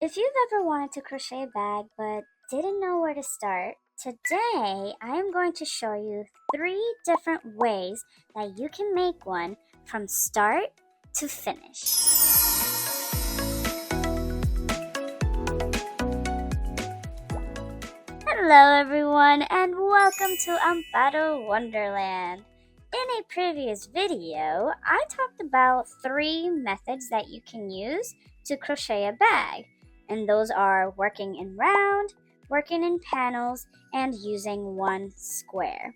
If you've ever wanted to crochet a bag but didn't know where to start, today I am going to show you 3 different ways that you can make one from start to finish. Hello everyone and welcome to Amparo Wonderland. In a previous video, I talked about 3 methods that you can use to crochet a bag. And those are working in round, working in panels, and using one square.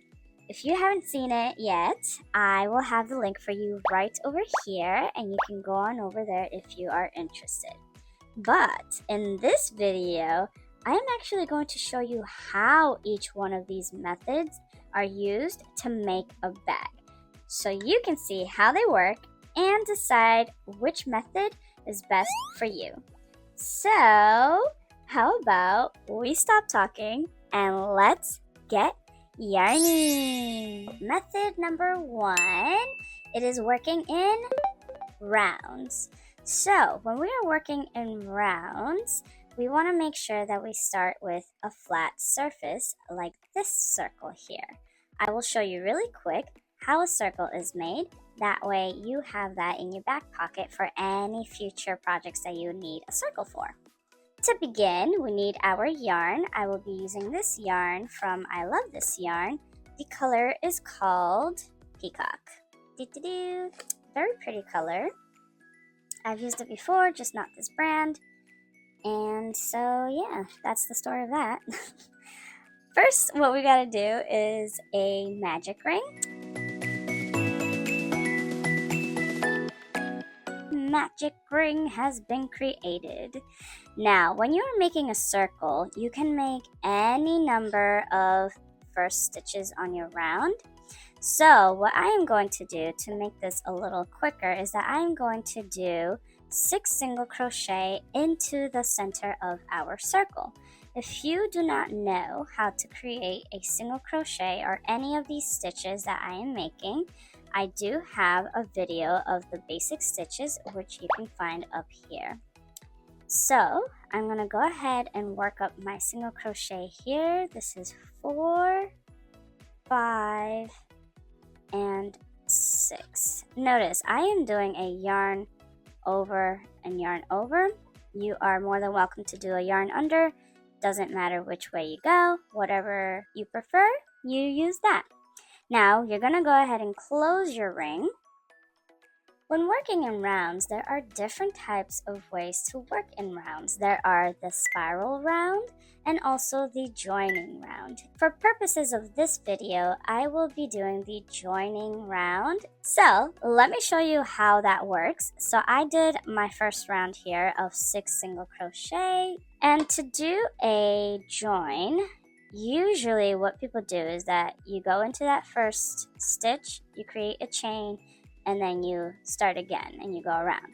If you haven't seen it yet, I will have the link for you right over here, and you can go on over there if you are interested. But in this video, I am actually going to show you how each one of these methods are used to make a bag, so you can see how they work and decide which method is best for you. So, how about we stop talking and let's get yarning. Method number 1, it is working in rounds. So, when we are working in rounds, we want to make sure that we start with a flat surface like this circle here. I will show you really quick how a circle is made. That way you have that in your back pocket for any future projects that you need a circle for. To begin, we need our yarn. I will be using this yarn from I Love This Yarn. The color is called Peacock. Very pretty color. I've used it before, just not this brand. And so yeah, that's the story of that. First, what we gotta do is a magic ring. Magic ring has been created. Now, when you are making a circle, you can make any number of first stitches on your round. So what I am going to do to make this a little quicker is that I am going to do 6 single crochet into the center of our circle. If you do not know how to create a single crochet or any of these stitches that I am making, I do have a video of the basic stitches which you can find up here. So I'm going to go ahead and work up my single crochet here. This is 4, 5, and 6. Notice I am doing a yarn over and yarn over. You are more than welcome to do a yarn under. Doesn't matter which way you go. Whatever you prefer, you use that. Now you're going to go ahead and close your ring. When working in rounds, there are different types of ways to work in rounds. There are the spiral round and also the joining round. For purposes of this video, I will be doing the joining round. So let me show you how that works. So I did my first round here of 6 single crochet. And to do a join, usually what people do is that you go into that first stitch, you create a chain, and then you start again and you go around.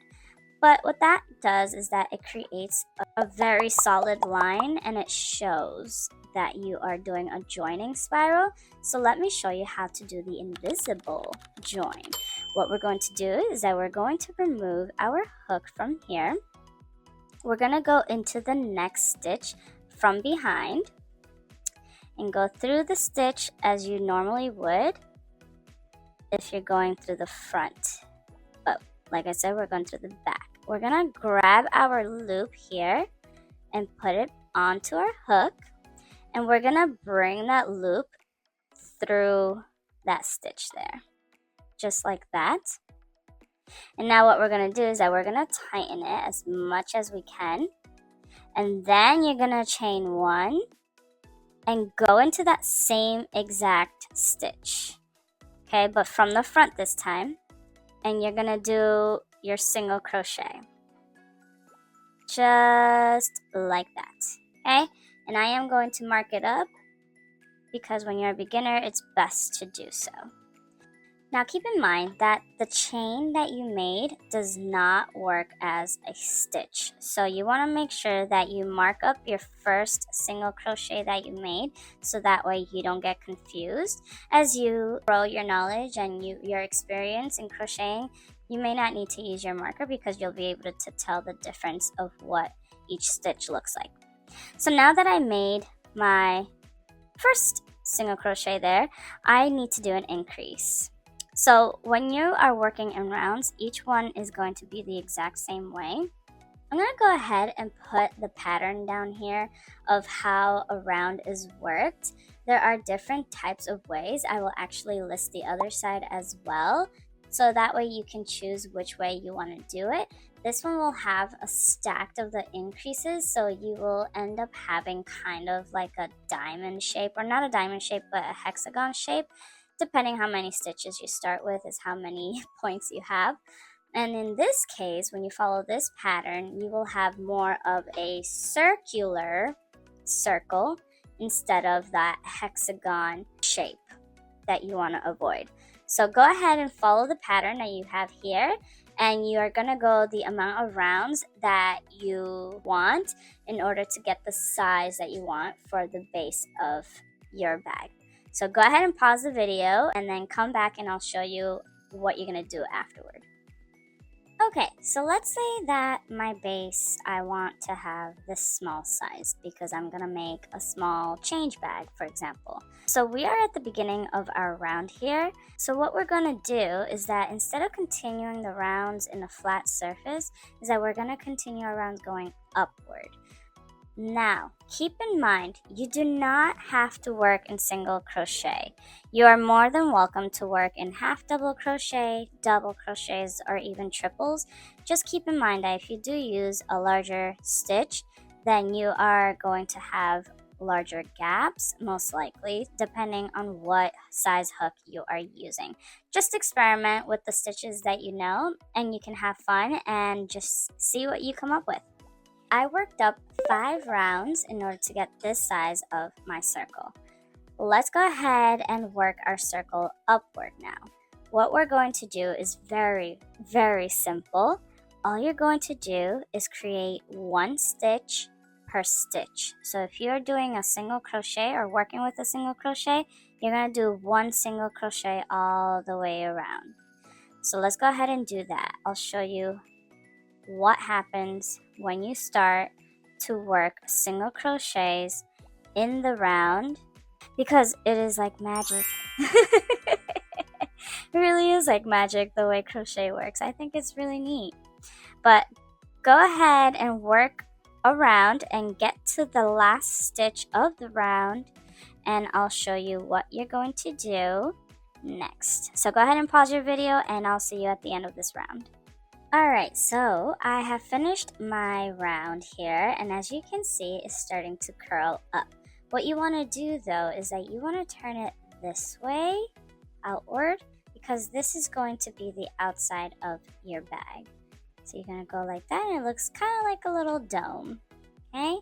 But what that does is that it creates a very solid line and it shows that you are doing a joining spiral. So let me show you how to do the invisible join. What we're going to do is that we're going to remove our hook from here. We're going to go into the next stitch from behind and go through the stitch as you normally would if you're going through the front. But like I said, we're going through the back. We're going to grab our loop here and put it onto our hook. And we're going to bring that loop through that stitch there. Just like that. And now what we're going to do is that we're going to tighten it as much as we can. And then you're going to chain 1 and go into that same exact stitch. Okay, but from the front this time. And you're going to do your single crochet. Just like that. Okay, and I am going to mark it up because when you're a beginner, it's best to do so. Now keep in mind that the chain that you made does not work as a stitch. So you want to make sure that you mark up your first single crochet that you made so that way you don't get confused. As you grow your knowledge and your experience in crocheting, you may not need to use your marker because you'll be able to tell the difference of what each stitch looks like. So now that I made my first single crochet there, I need to do an increase. So when you are working in rounds, each one is going to be the exact same way. I'm going to go ahead and put the pattern down here of how a round is worked. There are different types of ways. I will actually list the other side as well, so that way you can choose which way you want to do it. This one will have a stack of the increases, so you will end up having kind of like a diamond shape, or not a diamond shape, but a hexagon shape. Depending how many stitches you start with is how many points you have. And in this case, when you follow this pattern, you will have more of a circular circle instead of that hexagon shape that you want to avoid. So go ahead and follow the pattern that you have here, and you are going to go the amount of rounds that you want in order to get the size that you want for the base of your bag. So go ahead and pause the video and then come back and I'll show you what you're going to do afterward. Okay, so let's say that my base, I want to have this small size because I'm going to make a small change bag, for example. So we are at the beginning of our round here. So what we're going to do is that instead of continuing the rounds in a flat surface, is that we're going to continue our rounds going upward. Now, keep in mind, you do not have to work in single crochet. You are more than welcome to work in half double crochet, double crochets, or even triples. Just keep in mind that if you do use a larger stitch, then you are going to have larger gaps, most likely, depending on what size hook you are using. Just experiment with the stitches that you know, and you can have fun and just see what you come up with. I worked up 5 rounds in order to get this size of my circle. Let's go ahead and work our circle upward now. What we're going to do is very, very simple. All you're going to do is create 1 stitch per stitch. So if you're doing a single crochet or working with a single crochet, you're going to do 1 single crochet all the way around. So let's go ahead and do that. I'll show you what happens when you start to work single crochets in the round, because it is like magic. It really is like magic the way crochet works. I think it's really neat. But go ahead and work around and get to the last stitch of the round, and I'll show you what you're going to do next. So go ahead and pause your video and I'll see you at the end of this round. Alright, so I have finished my round here, and as you can see, it's starting to curl up. What you want to do though is that you want to turn it this way, outward, because this is going to be the outside of your bag. So you're going to go like that, and it looks kind of like a little dome. Okay?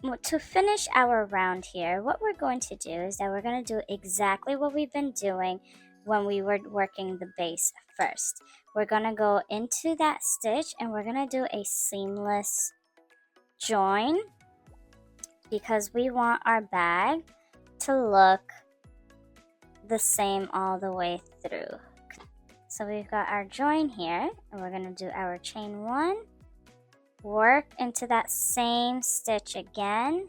Well, to finish our round here, what we're going to do is that we're going to do exactly what we've been doing when we were working the base first. We're going to go into that stitch and we're going to do a seamless join, because we want our bag to look the same all the way through. So we've got our join here, and we're going to do our chain 1, work into that same stitch again,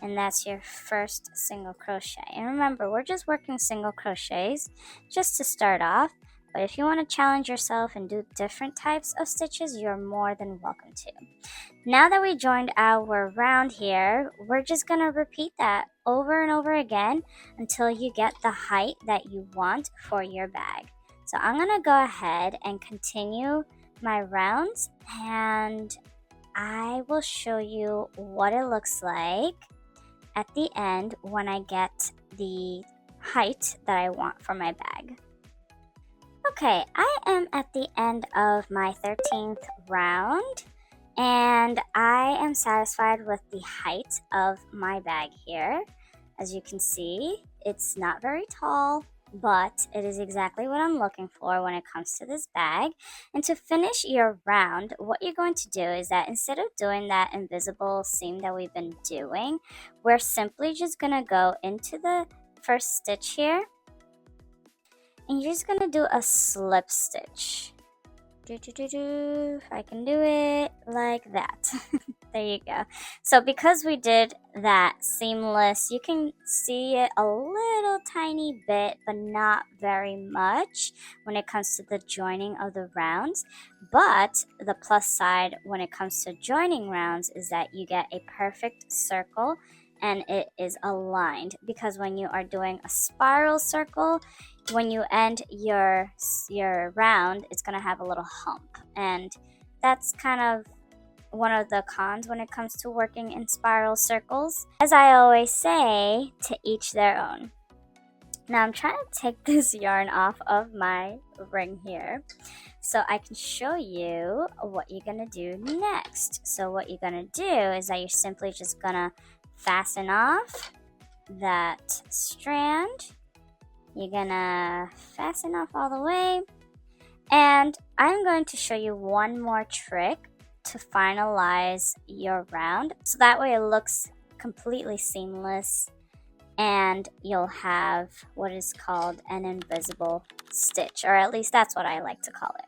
and that's your first single crochet. And remember, we're just working single crochets just to start off, but if you want to challenge yourself and do different types of stitches, you're more than welcome to. Now that we joined our round here, we're just going to repeat that over and over again until you get the height that you want for your bag. So I'm going to go ahead and continue my rounds, and I will show you what it looks like at the end when I get the height that I want for my bag. Okay, I am at the end of my 13th round, and I am satisfied with the height of my bag here. As you can see, it's not very tall, but it is exactly what I'm looking for when it comes to this bag. And to finish your round, what you're going to do is that instead of doing that invisible seam that we've been doing, we're simply just going to go into the first stitch here, and you're just going to do a slip stitch. I can do it like that. There you go. So because we did that seamless, you can see it a little tiny bit, but not very much when it comes to the joining of the rounds. But the plus side when it comes to joining rounds is that you get a perfect circle and it is aligned, because when you are doing a spiral circle, when you end your round, it's going to have a little hump, and that's kind of one of the cons when it comes to working in spiral circles. As I always say, to each their own. Now I'm trying to take this yarn off of my ring here so I can show you what you're gonna do next. So what you're gonna do is that you're simply just gonna fasten off that strand. You're gonna fasten off all the way, and I'm going to show you one more trick to finalize your round, so that way it looks completely seamless and you'll have what is called an invisible stitch, or at least that's what I like to call it.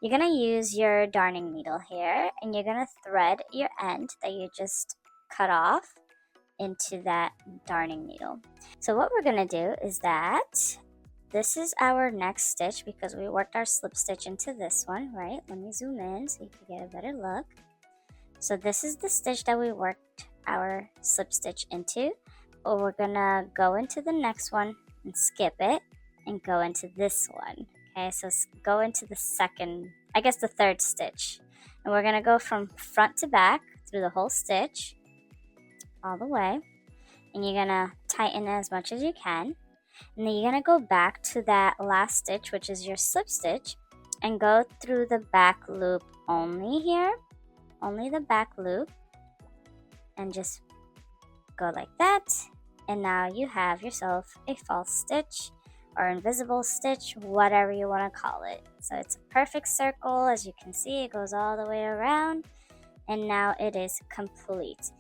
You're going to use your darning needle here, and you're going to thread your end that you just cut off into that darning needle. So what we're going to do is that this is our next stitch, because we worked our slip stitch into this one, right? Let me zoom in so you can get a better look. So this is the stitch that we worked our slip stitch into. But we're gonna go into the next one and skip it and go into this one. Okay, so go into the second, I guess the third stitch. And we're gonna go from front to back through the whole stitch, all the way. And you're gonna tighten as much as you can. And then you're going to go back to that last stitch, which is your slip stitch, and go through the back loop only here, only the back loop, and just go like that. And now you have yourself a false stitch or invisible stitch, whatever you want to call it. So it's a perfect circle. As you can see, it goes all the way around, and now it is complete.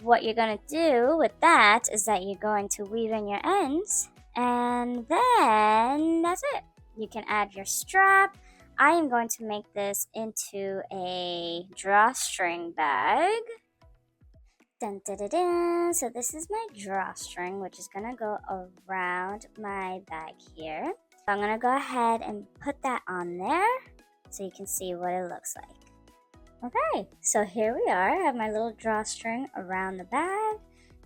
What you're going to do with that is that you're going to weave in your ends, and then that's it. You can add your strap. I am going to make this into a drawstring bag. Dun, dun, dun, dun. So this is my drawstring, which is going to go around my bag here. So I'm going to go ahead and put that on there so you can see what it looks like. Okay, so here we are. I have my little drawstring around the bag,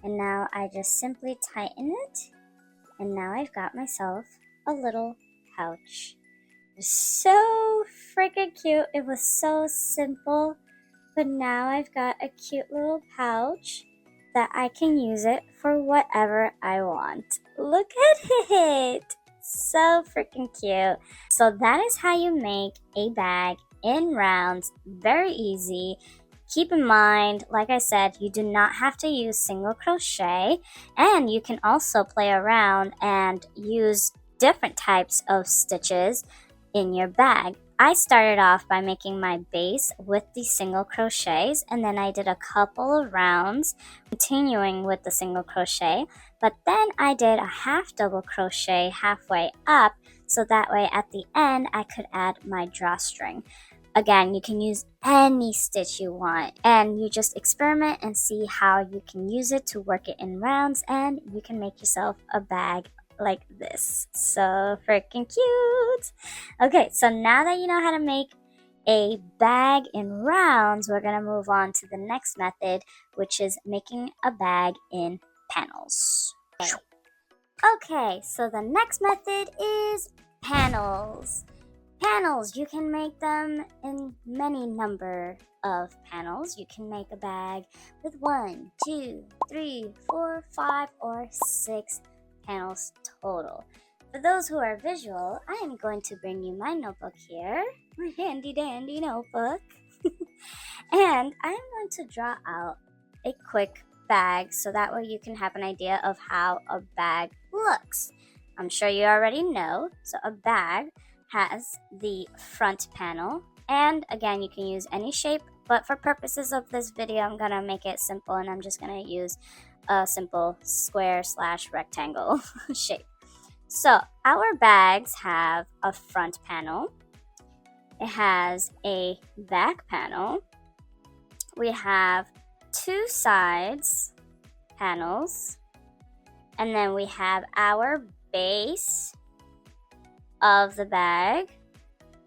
and now I just simply tighten it. And now I've got myself a little pouch. It's so freaking cute. It was so simple, but now I've got a cute little pouch that I can use it for whatever I want. Look at it. So freaking cute. So that is how you make a bag in rounds. Very easy. Keep in mind, like I said, you do not have to use single crochet, and you can also play around and use different types of stitches in your bag. I started off by making my base with the single crochets, and then I did a couple of rounds continuing with the single crochet, but then I did a half double crochet halfway up, so that way at the end I could add my drawstring. Again, you can use any stitch you want, and you just experiment and see how you can use it to work it in rounds, and you can make yourself a bag like this. So freaking cute. Okay, so now that you know how to make a bag in rounds, we're going to move on to the next method, which is making a bag in panels. Okay, so the next method is panels. Panels, you can make them in many number of panels. You can make a bag with 1, 2, 3, 4, 5, or 6 panels total. For those who are visual, I am going to bring you my notebook here, my handy dandy notebook, and I'm going to draw out a quick bag so that way you can have an idea of how a bag looks. I'm sure you already know. So a bag has the front panel, and again, you can use any shape, but for purposes of this video, I'm gonna make it simple, and I'm just gonna use a simple square / rectangle shape. So our bags have a front panel, It has a back panel. We have two sides panels, and then we have our base of the bag,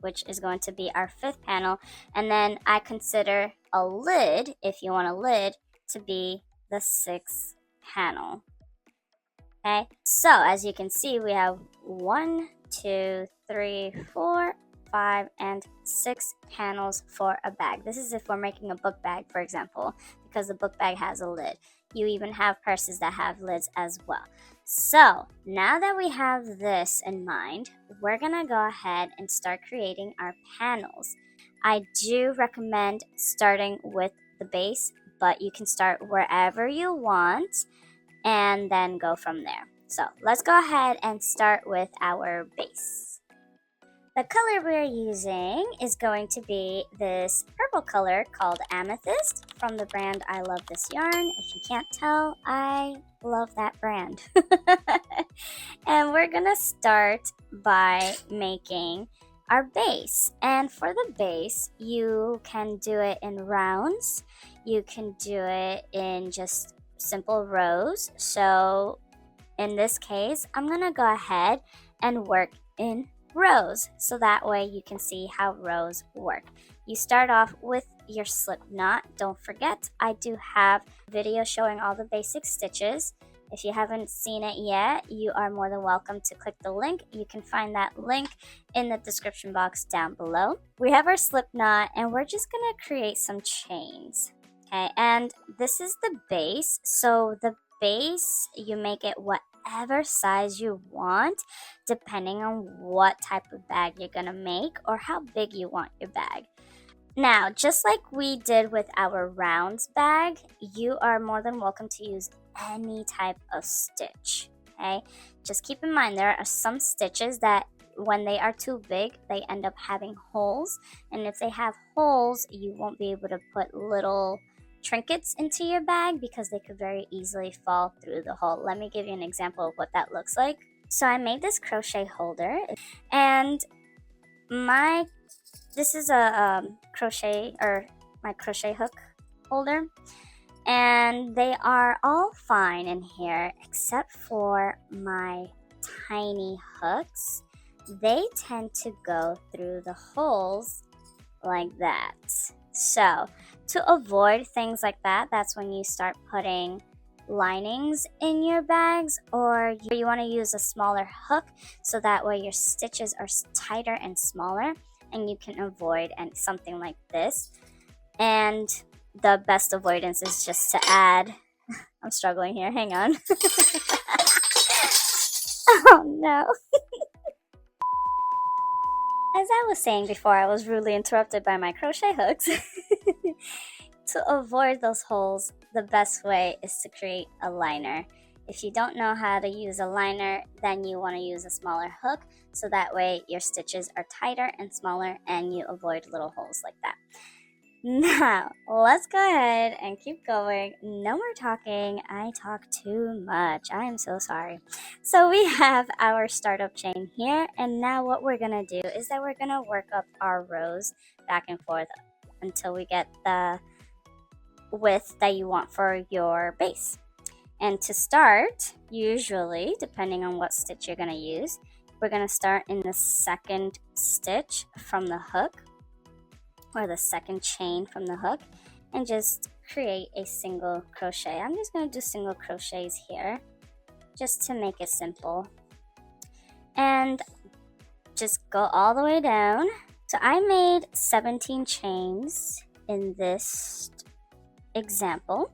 which is going to be our fifth panel, and then I consider a lid, if you want a lid, to be the sixth panel. Okay, so as you can see, we have 1, 2, 3, 4, 5, and 6 panels for a bag. This is if we're making a book bag, for example, because the book bag has a lid. You even have purses that have lids as well. So now that we have this in mind, we're gonna go ahead and start creating our panels. I do recommend starting with the base, but you can start wherever you want and then go from there. So let's go ahead and start with our base. The color we're using is going to be this purple color called Amethyst from the brand I Love This Yarn. If you can't tell, I love that brand. And we're gonna start by making our base. And for the base, you can do it in rounds. You can do it in just simple rows. So in this case, I'm gonna go ahead and work in rows, so that way you can see how rows work. You start off with your slip knot. Don't forget, I do have a video showing all the basic stitches. If you haven't seen it yet, you are more than welcome to click the link. You can find that link in the description box down below. We have our slip knot, and we're just gonna create some chains. Okay, and this is the base. So the base, you make it whatever size you want, depending on what type of bag you're gonna make or how big you want your bag. Now, just like we did with our rounds bag, you are more than welcome to use any type of stitch. Okay, just keep in mind there are some stitches that when they are too big, they end up having holes, and if they have holes, you won't be able to put little trinkets into your bag because they could very easily fall through the hole. Let me give you an example of what that looks like. So I made this crochet holder, and this is a crochet, or my crochet hook holder, and they are all fine in here except for my tiny hooks. They tend to go through the holes like that. So to avoid things like that, that's when you start putting linings in your bags, or you want to use a smaller hook so that way your stitches are tighter and smaller, and you can avoid something like this. And the best avoidance is just to add I'm struggling here, hang on. Oh no. As I was saying before, I was rudely interrupted by my crochet hooks. To avoid those holes, the best way is to create a liner. If you don't know how to use a liner, then you want to use a smaller hook, so that way your stitches are tighter and smaller and you avoid little holes like that. Now, let's go ahead and keep going. No more talking. I talk too much. I am so sorry. So we have our startup chain here, and now what we're going to do is that we're going to work up our rows back and forth until we get the width that you want for your base. And to start, usually, depending on what stitch you're going to use, we're going to start in the second stitch from the hook, or the second chain from the hook, and just create a single crochet. I'm just going to do single crochets here just to make it simple, and just go all the way down. So I made 17 chains in this example,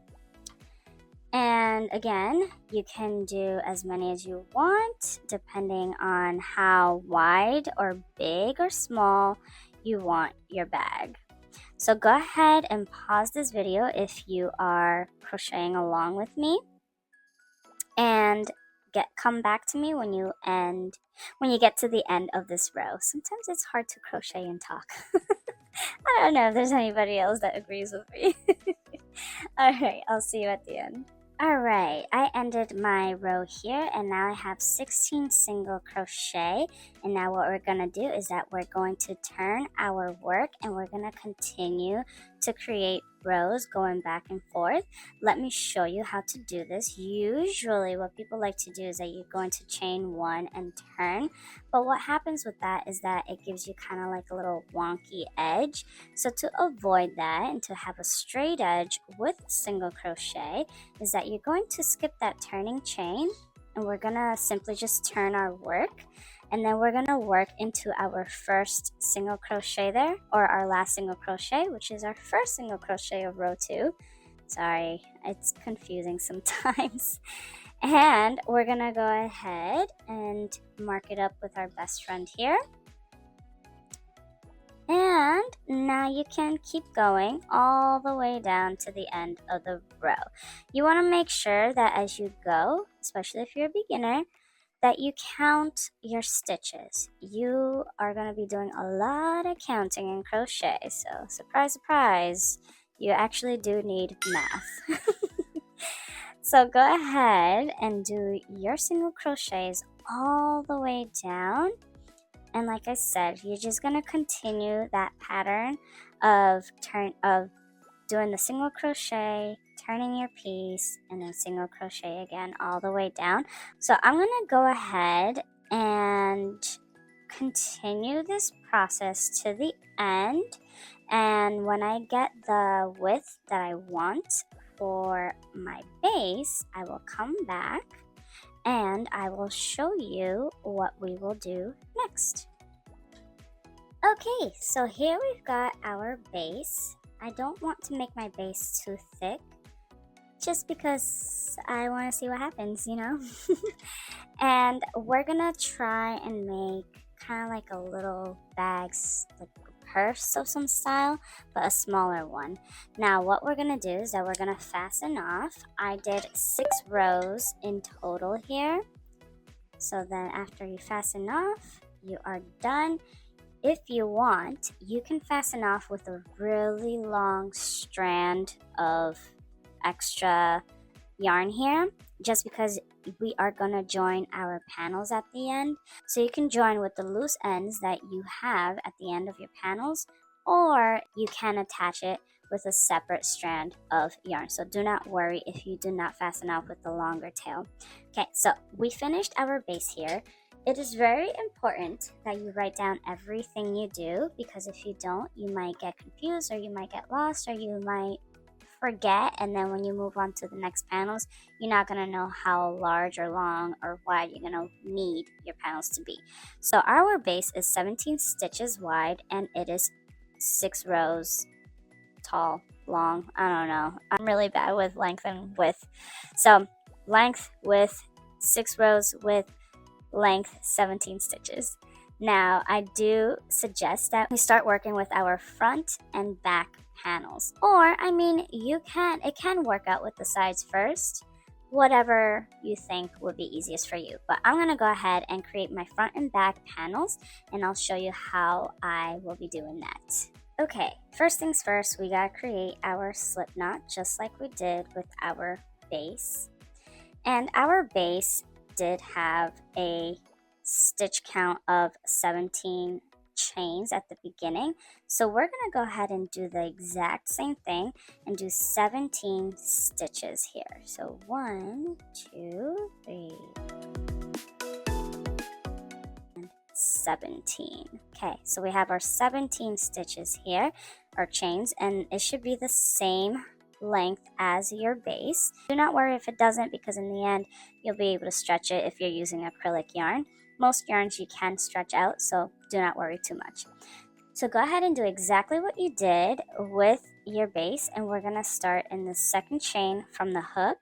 and again, you can do as many as you want depending on how wide or big or small you want your bag. So go ahead and pause this video if you are crocheting along with me, and come back to me when you get to the end of this row. Sometimes it's hard to crochet and talk. I don't know if there's anybody else that agrees with me. Alright, I'll see you at the end. Alright, I ended my row here and now I have 16 single crochet, and now what we're going to do is that we're going to turn our work and we're going to continue to create rows going back and forth. Let me show you how to do this. Usually what people like to do is that you're going to chain one and turn, but what happens with that is that it gives you kind of like a little wonky edge. So to avoid that and to have a straight edge with single crochet is that you're going to skip that turning chain and we're gonna simply just turn our work, and then we're gonna work into our first single crochet there, or our last single crochet, which is our first single crochet of row 2. Sorry, it's confusing sometimes. And we're gonna go ahead and mark it up with our best friend here. And now you can keep going all the way down to the end of the row. You want to make sure that as you go, especially if you're a beginner, that you count your stitches. You are going to be doing a lot of counting in crochet, so surprise, surprise, you actually do need math. So go ahead and do your single crochets all the way down. And like I said, you're just going to continue that pattern of doing the single crochet, turning your piece, and then single crochet again all the way down. So I'm going to go ahead and continue this process to the end. And when I get the width that I want for my base, I will come back and I will show you what we will do next. Okay, so here we've got our base. I don't want to make my base too thick, just because I want to see what happens, you know? And we're gonna try and make kind of like a little bags, like purse of some style, but a smaller one. Now what we're gonna do is that we're gonna fasten off. I did 6 rows in total here. So then after you fasten off, you are done. If you want, you can fasten off with a really long strand of extra yarn here, just because we are going to join our panels at the end. So you can join with the loose ends that you have at the end of your panels, or you can attach it with a separate strand of yarn. So do not worry if you do not fasten off with the longer tail. Okay, so we finished our base here. It is very important that you write down everything you do, because if you don't, you might get confused, or you might get lost, or you might forget, and then when you move on to the next panels, you're not going to know how large or long or wide you're going to need your panels to be. So our base is 17 stitches wide, and it is 6 rows tall, long, I don't know. I'm really bad with length and width. So length, width, 6 rows, width, length, 17 stitches. Now I do suggest that we start working with our front and back panels, or I mean, it can work out with the sides first, whatever you think would be easiest for you. But I'm gonna go ahead and create my front and back panels, and I'll show you how I will be doing that. Okay, first things first, we gotta create our slip knot just like we did with our base. And our base did have a stitch count of 17 chains at the beginning, so we're going to go ahead and do the exact same thing and do 17 stitches here. So 1, 2, 3, and 17. Okay, so we have our 17 stitches here, or chains, and it should be the same length as your base. Do not worry if it doesn't, because in the end you'll be able to stretch it if you're using acrylic yarn. Most yarns you can stretch out, so do not worry too much. So go ahead and do exactly what you did with your base, and we're going to start in the second chain from the hook,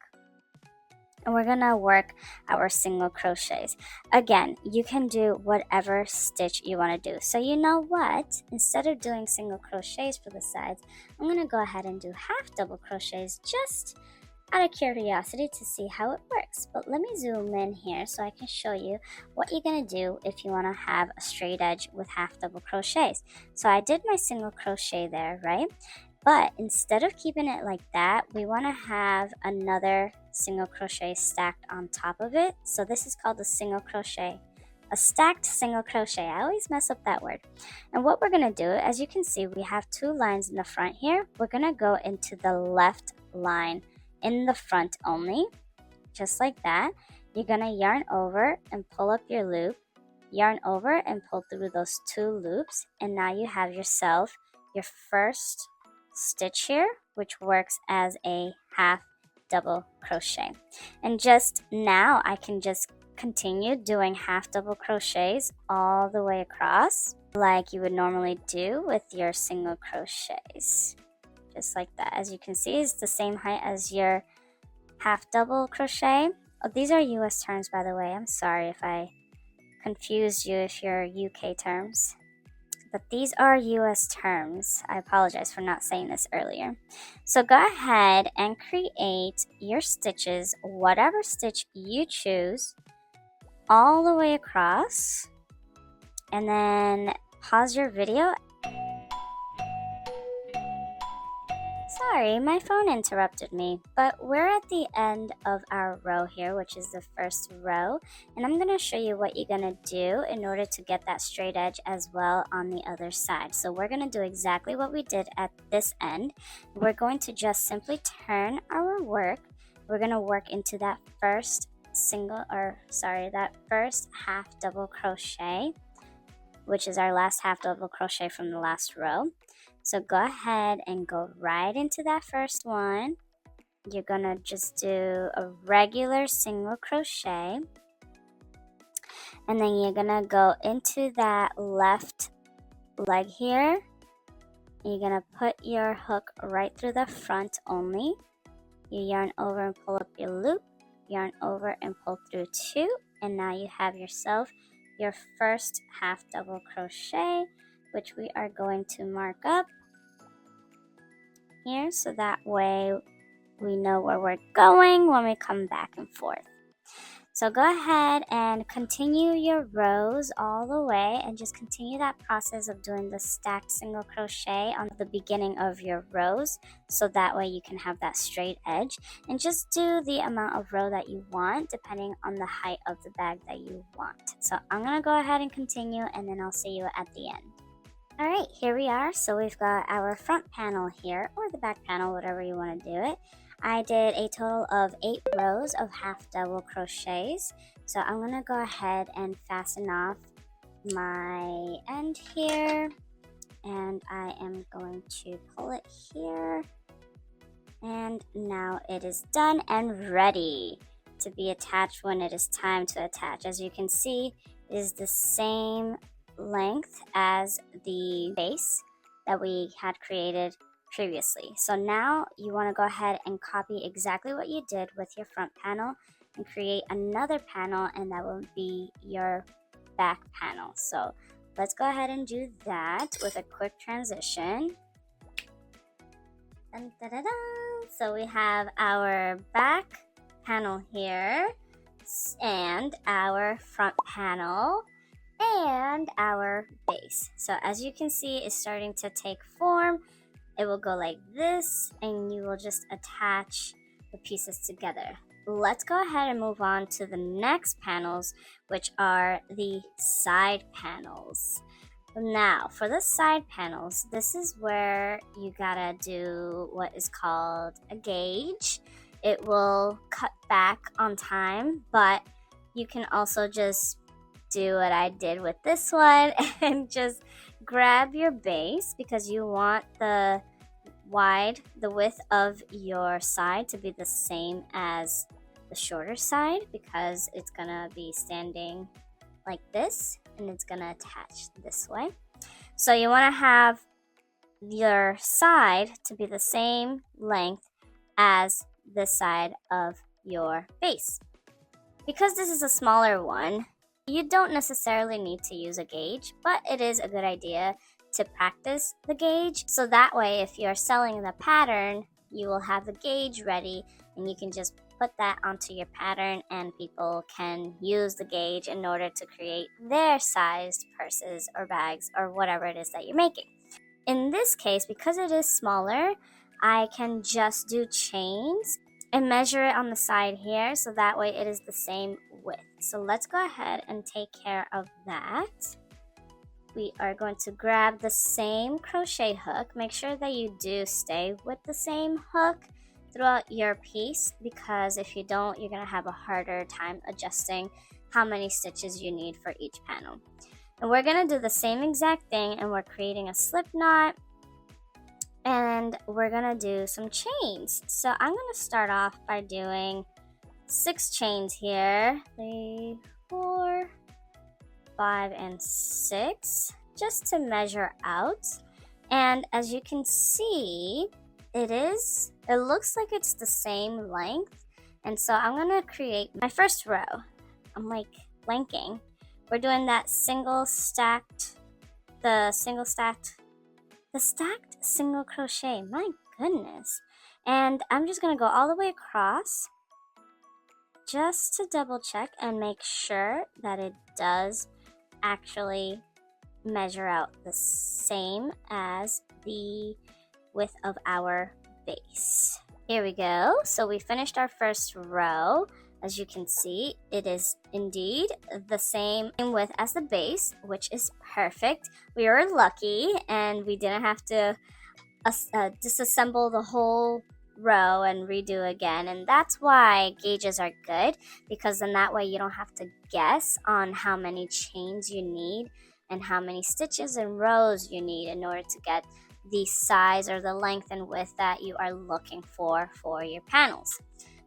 and we're going to work our single crochets. Again, you can do whatever stitch you want to do. So you know what? Instead of doing single crochets for the sides, I'm going to go ahead and do half double crochets just out of curiosity to see how it works. But let me zoom in here so I can show you what you're going to do if you want to have a straight edge with half double crochets. So I did my single crochet there, right? But instead of keeping it like that, we want to have another single crochet stacked on top of it. So this is called a single crochet, a stacked single crochet. I always mess up that word. And what we're going to do, as you can see, we have 2 lines in the front here. We're going to go into the left line in the front only, just like that. You're going to yarn over and pull up your loop, yarn over and pull through those 2 loops, and now you have yourself your first stitch here, which works as a half double crochet. And just now I can just continue doing half double crochets all the way across like you would normally do with your single crochets, just like that. As you can see, it's the same height as your half double crochet. Oh, these are US terms, by the way. I'm sorry if I confused you if you're UK terms, but these are US terms. I apologize for not saying this earlier. So go ahead and create your stitches, whatever stitch you choose, all the way across, and then pause your video. Sorry, my phone interrupted me, but we're at the end of our row here, which is the first row, and I'm going to show you what you're going to do in order to get that straight edge as well on the other side. So we're going to do exactly what we did at this end. We're going to just simply turn our work. We're going to work into that first first half double crochet, which is our last half double crochet from the last row. So go ahead and go right into that first one. You're gonna just do a regular single crochet, and then you're gonna go into that left leg here. You're gonna put your hook right through the front only. You yarn over and pull up your loop, yarn over and pull through 2, and now you have yourself your first half double crochet, which we are going to mark up here, so that way we know where we're going when we come back and forth. So go ahead and continue your rows all the way, and just continue that process of doing the stacked single crochet on the beginning of your rows, so that way you can have that straight edge, and just do the amount of row that you want depending on the height of the bag that you want. So I'm gonna go ahead and continue, and then I'll see you at the end. Alright, here we are. So we've got our front panel here, or the back panel, whatever you want to do it. I did a total of 8 rows of half double crochets. So I'm going to go ahead and fasten off my end here. And I am going to pull it here. And now it is done and ready to be attached when it is time to attach. As you can see, it is the same length as the base that we had created previously. So now you want to go ahead and copy exactly what you did with your front panel and create another panel, and that will be your back panel. So let's go ahead and do that with a quick transition. Dun, dun, dun, dun. So we have our back panel here, and our front panel, and our base. So as you can see, it's starting to take form. It will go like this, and you will just attach the pieces together. Let's go ahead and move on to the next panels, which are the side panels. Now, for the side panels, this is where you gotta do what is called a gauge. It will cut back on time, but you can also just do what I did with this one and just grab your base, because you want the width of your side to be the same as the shorter side, because it's gonna be standing like this and it's gonna attach this way. So you want to have your side to be the same length as the side of your base. Because this is a smaller one, you don't necessarily need to use a gauge, but it is a good idea to practice the gauge. So that way, if you're selling the pattern, you will have the gauge ready, and you can just put that onto your pattern, and people can use the gauge in order to create their sized purses or bags or whatever it is that you're making. in this case, because it is smaller, I can just do chains and measure it on the side here, so that way it is the same width. So let's go ahead and take care of that. We are going to grab the same crochet hook. Make sure that you do stay with the same hook throughout your piece, because if you don't, you're going to have a harder time adjusting how many stitches you need for each panel. And we're going to do the same exact thing, and we're creating a slip knot, and we're going to do some chains. So I'm going to start off by doing 6 chains here. 3, 4, 5, and 6, just to measure out. And as you can see, it looks like it's the same length. And so I'm gonna create my first row. I'm like blanking. We're doing that stacked single crochet. My goodness. And I'm just gonna go all the way across just to double check and make sure that it does actually measure out the same as the width of our base. Here we go. So we finished our first row. As you can see, it is indeed the same width as the base, which is perfect. We were lucky and we didn't have to disassemble the whole row and redo again. And that's why gauges are good, because then that way you don't have to guess on how many chains you need and how many stitches and rows you need in order to get the size or the length and width that you are looking for your panels.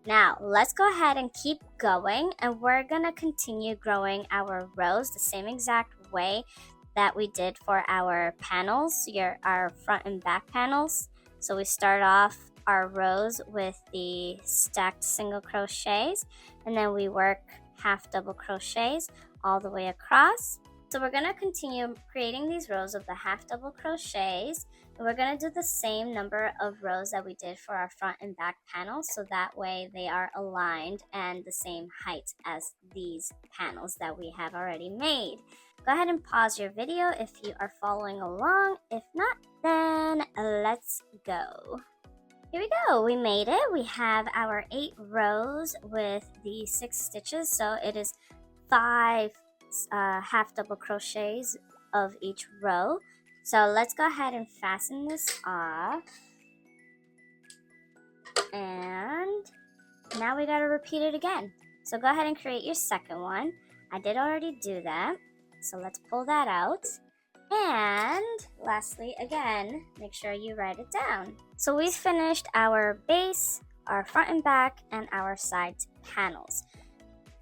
Now let's go ahead and keep going, and we're gonna continue growing our rows the same exact way that we did for our panels, our front and back panels. So we start off our rows with the stacked single crochets, and then we work half double crochets all the way across. So we're going to continue creating these rows of the half double crochets, and we're going to do the same number of rows that we did for our front and back panels, so that way they are aligned and the same height as these panels that we have already made. Go ahead and pause your video if you are following along. If not, then let's go. Here we go, we made it. We have our 8 rows with the 6 stitches, so it is 5 half double crochets of each row. So let's go ahead and fasten this off. And now we gotta repeat it again. So go ahead and create your second one. I did already do that, so let's pull that out. And lastly, again, make sure you write it down. So we've finished our base, our front and back, and our side panels.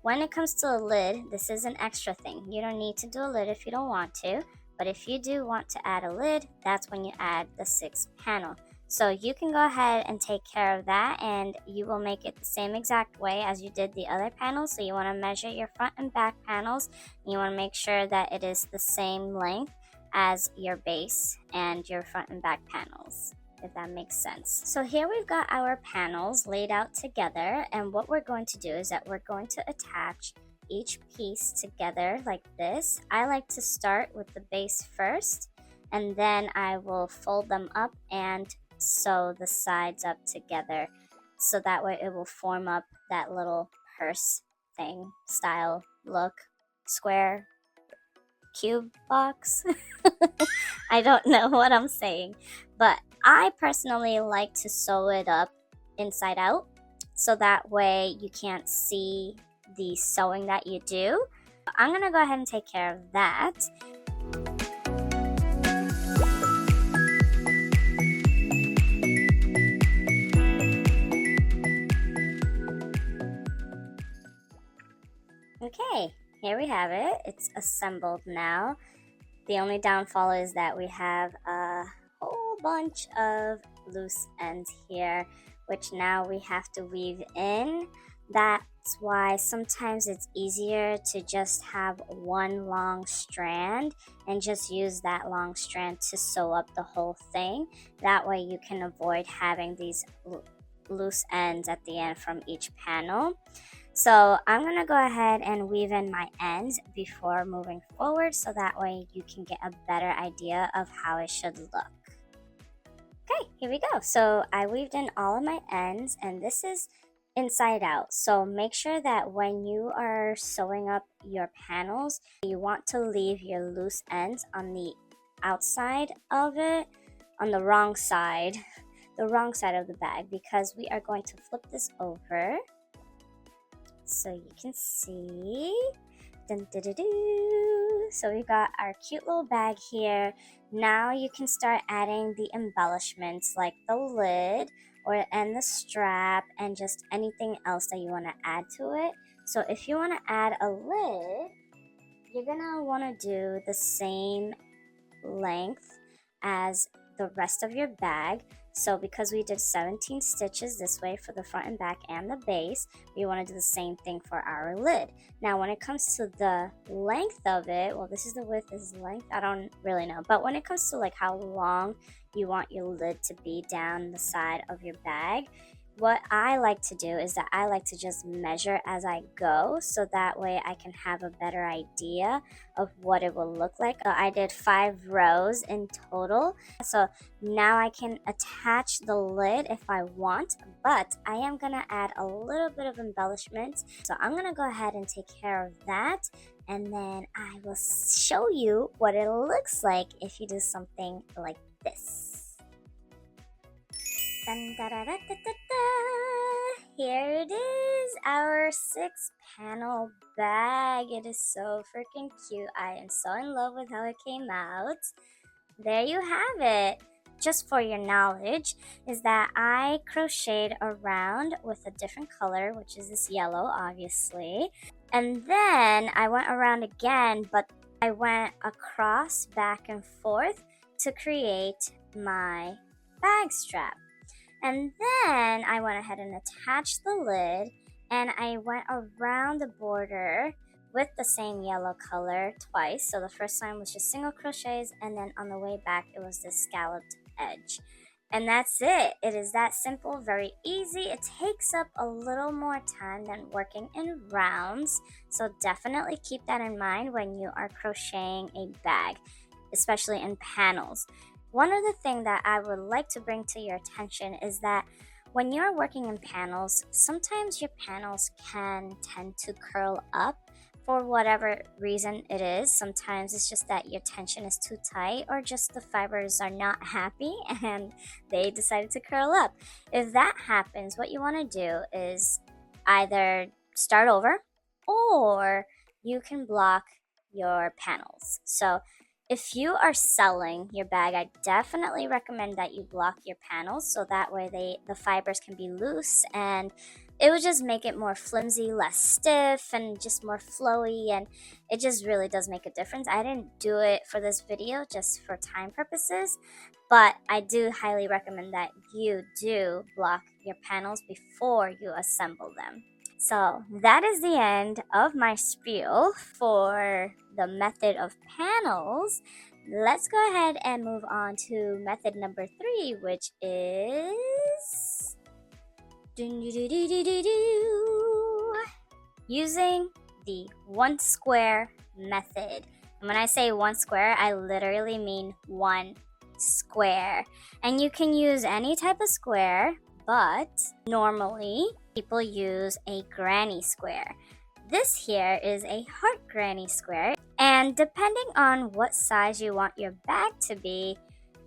When it comes to a lid, this is an extra thing. You don't need to do a lid if you don't want to, but if you do want to add a lid, that's when you add the 6th panel. So you can go ahead and take care of that, and you will make it the same exact way as you did the other panels. So you want to measure your front and back panels, and you want to make sure that it is the same length as your base and your front and back panels, if that makes sense. So here we've got our panels laid out together, and what we're going to do is that we're going to attach each piece together like this. I like to start with the base first, and then I will fold them up and sew the sides up together, so that way it will form up that little purse thing style look, square cube box. I don't know what I'm saying, but I personally like to sew it up inside out, so that way you can't see the sewing that you do. I'm gonna go ahead and take care of that. Okay, here we have it. It's assembled now. The only downfall is that we have a whole bunch of loose ends here, which now we have to weave in. That's why sometimes it's easier to just have one long strand and just use that long strand to sew up the whole thing. That way you can avoid having these loose ends at the end from each panel. So I'm going to go ahead and weave in my ends before moving forward, so that way you can get a better idea of how it should look. Okay, here we go. So I weaved in all of my ends, and this is inside out. So make sure that when you are sewing up your panels, you want to leave your loose ends on the outside of it, on the wrong side, the wrong side of the bag, because we are going to flip this over so you can see. Dun, dun, dun, dun. So we got our cute little bag here. Now you can start adding the embellishments like the lid and the strap and just anything else that you want to add to it. So if you want to add a lid, you're gonna want to do the same length as the rest of your bag. So because we did 17 stitches this way for the front and back and the base, we want to do the same thing for our lid. Now when it comes to the length of it, well, this is the width, this is the length, I don't really know, but when it comes to like how long you want your lid to be down the side of your bag, what I like to do is that I like to just measure as I go, so that way I can have a better idea of what it will look like. I did 5 rows in total, so now I can attach the lid if I want, but I am gonna add a little bit of embellishment, so I'm gonna go ahead and take care of that, and then I will show you what it looks like if you do something like this. Dun, da, da, da, da, da, da. Here it is, our 6-panel bag. It is so freaking cute. I am so in love with how it came out. There you have it. Just for your knowledge, is that I crocheted around with a different color, which is this yellow, obviously. And then I went around again, but I went across, back and forth to create my bag strap. And then I went ahead and attached the lid, and I went around the border with the same yellow color twice. So the first time was just single crochets, and then on the way back it was this scalloped edge. And that's it. It is that simple, very easy. It takes up a little more time than working in rounds, so definitely keep that in mind when you are crocheting a bag, especially in panels. One other thing that I would like to bring to your attention is that when you're working in panels, sometimes your panels can tend to curl up for whatever reason it is. Sometimes it's just that your tension is too tight, or just the fibers are not happy and they decided to curl up. If that happens, what you want to do is either start over, or you can block your panels. So if you are selling your bag, I definitely recommend that you block your panels, so that way the fibers can be loose, and it would just make it more flimsy, less stiff, and just more flowy, and it just really does make a difference. I didn't do it for this video just for time purposes, but I do highly recommend that you do block your panels before you assemble them. So that is the end of my spiel for the method of panels. Let's go ahead and move on to method number 3, which is using the 1 square method. And when I say 1 square, I literally mean 1 square. And you can use any type of square, but normally people use a granny square. This here is a heart granny square, and depending on what size you want your bag to be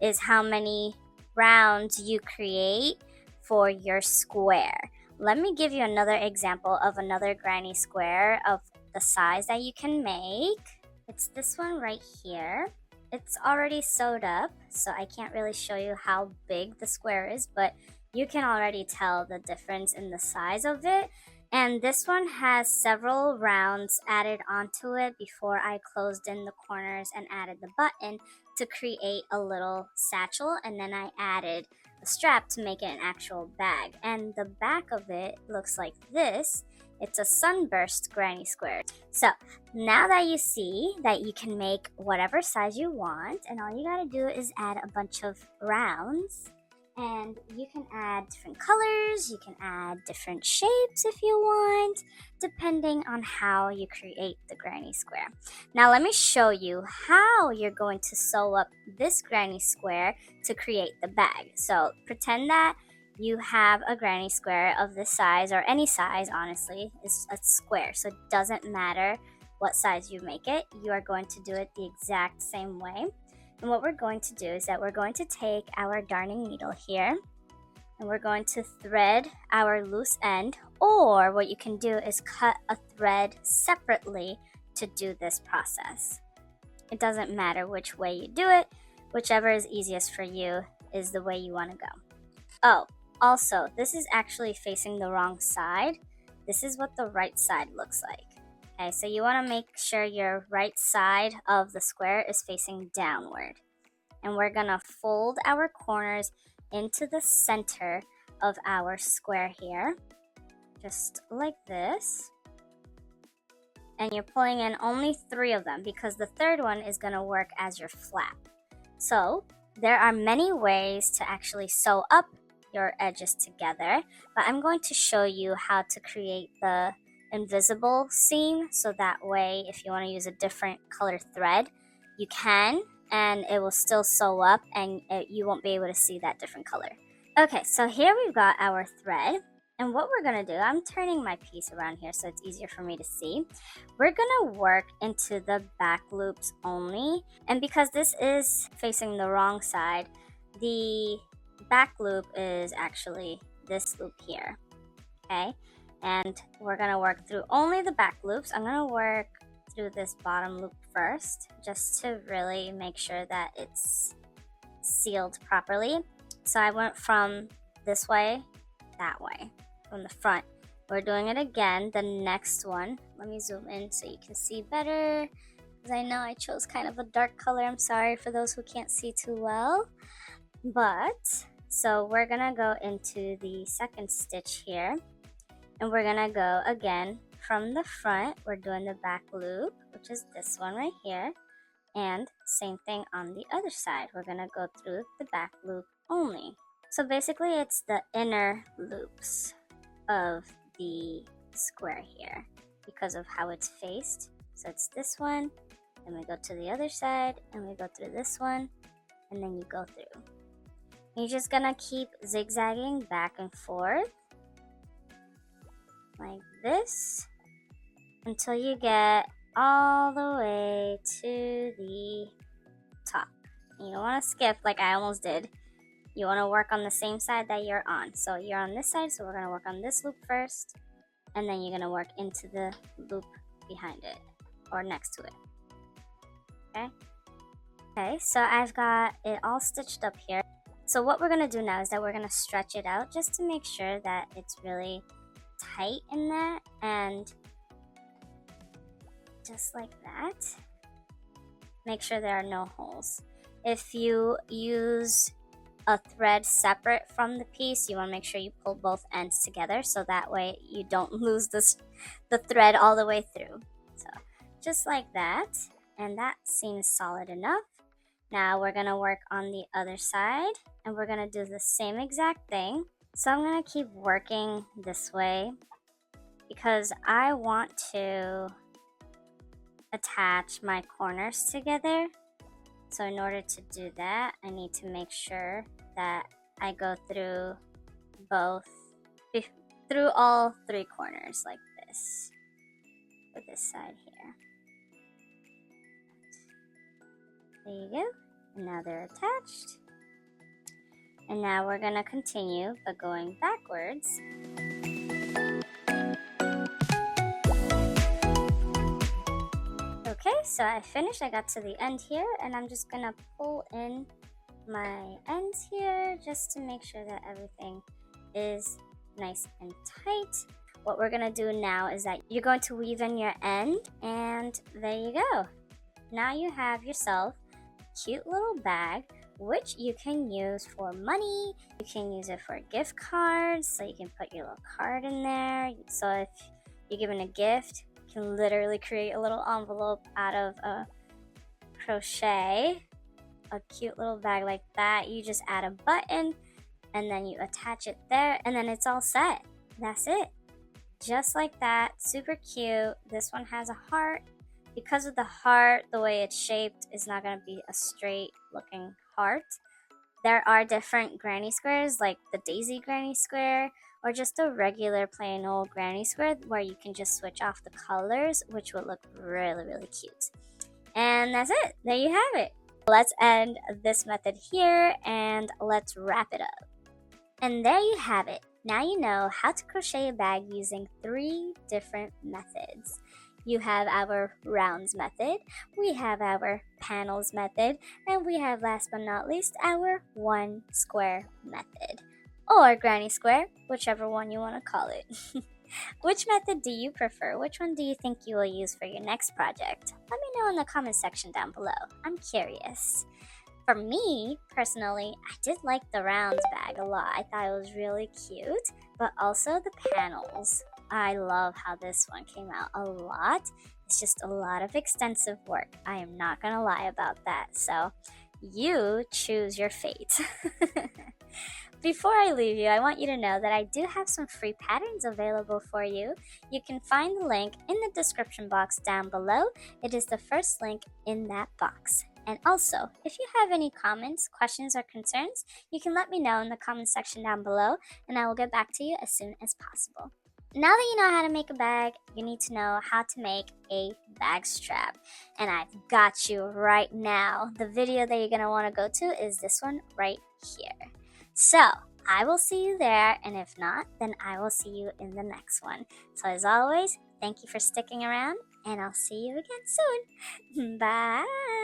is how many rounds you create for your square. Let me give you another example of another granny square of the size that you can make. It's this one right here. It's already sewed up, so I can't really show you how big the square is, but you can already tell the difference in the size of it. And this one has several rounds added onto it before I closed in the corners and added the button to create a little satchel, and then I added a strap to make it an actual bag. And the back of it looks like this. It's a sunburst granny square. So now that you see that you can make whatever size you want, and all you gotta do is add a bunch of rounds, And you can add different colors, you can add different shapes if you want, depending on how you create the granny square. Now let me show you how you're going to sew up this granny square to create the bag. So pretend that you have a granny square of this size, or any size, honestly, it's a square, so it doesn't matter what size you make it. You are going to do it the exact same way. And what we're going to do is that we're going to take our darning needle here and we're going to thread our loose end, or what you can do is cut a thread separately to do this process. It doesn't matter which way you do it, whichever is easiest for you is the way you want to go. Oh, also, this is actually facing the wrong side. This is what the right side looks like. Okay, so you want to make sure your right side of the square is facing downward. And we're going to fold our corners into the center of our square here, just like this. And you're pulling in only 3 of them because the third one is going to work as your flap. So there are many ways to actually sew up your edges together, but I'm going to show you how to create the invisible seam, so that way if you want to use a different color thread you can, and it will still sew up and you won't be able to see that different color. Okay, so here we've got our thread, and what we're going to do, I'm turning my piece around here so it's easier for me to see. We're going to work into the back loops only, and because this is facing the wrong side, the back loop is actually this loop here. Okay, and we're going to work through only the back loops. I'm going to work through this bottom loop first, just to really make sure that it's sealed properly. So I went from this way, that way, from the front. We're doing it again, the next one. Let me zoom in so you can see better, because I know I chose kind of a dark color. I'm sorry for those who can't see too well. But, so we're gonna go into the second stitch here, and we're gonna go again from the front. We're doing the back loop, which is this one right here, and same thing on the other side. We're gonna go through the back loop only. So basically it's the inner loops of the square here because of how it's faced. So it's this one, then we go to the other side, and we go through this one, and then you go through. You're just gonna keep zigzagging back and forth like this until you get all the way to the top. You don't want to skip like I almost did. You want to work on the same side that you're on. So you're on this side, so we're going to work on this loop first, and then you're going to work into the loop behind it or next to it. Okay, so I've got it all stitched up here. So what we're going to do now is that we're going to stretch it out just to make sure that it's really tight in there, and just like that. Make sure there are no holes. If you use a thread separate from the piece, you want to make sure you pull both ends together so that way you don't lose the thread all the way through. So just like that, and that seems solid enough. Now we're going to work on the other side, and we're going to do the same exact thing. So I'm going to keep working this way because I want to attach my corners together. So in order to do that, I need to make sure that I go through all 3 corners like this for this side here. There you go. And now they're attached. And now we're going to continue but going backwards. Okay, so I finished. I got to the end here, and I'm just going to pull in my ends here just to make sure that everything is nice and tight. What we're going to do now is that you're going to weave in your end, and there you go. Now you have yourself a cute little bag, which you can use for money. You can use it for gift cards, so you can put your little card in there. So if you're giving a gift, you can literally create a little envelope out of a crochet, a cute little bag like that. You just add a button, and then you attach it there, and then it's all set. That's it. Just like that. Super cute. This one has a heart. Because of the heart, the way it's shaped is not going to be a straight looking heart. There are different granny squares, like the daisy granny square, or just a regular plain old granny square where you can just switch off the colors, which will look really, really cute. And that's it. There you have it. Let's end this method here and let's wrap it up. And there you have it. Now you know how to crochet a bag using 3 different methods. You have our rounds method, we have our panels method, and we have, last but not least, our 1 square method. Or granny square, whichever one you want to call it. Which method do you prefer? Which one do you think you will use for your next project? Let me know in the comment section down below. I'm curious. For me, personally, I did like the rounds bag a lot. I thought it was really cute, but also the panels. I love how this one came out a lot. It's just a lot of extensive work. I am not going to lie about that. So you choose your fate. Before I leave you, I want you to know that I do have some free patterns available for you. You can find the link in the description box down below. It is the first link in that box. And also, if you have any comments, questions, or concerns, you can let me know in the comment section down below, and I will get back to you as soon as possible. Now that you know how to make a bag, you need to know how to make a bag strap. And I've got you right now. The video that you're going to want to go to is this one right here. So, I will see you there, and if not, then I will see you in the next one. So as always, thank you for sticking around, and I'll see you again soon. Bye!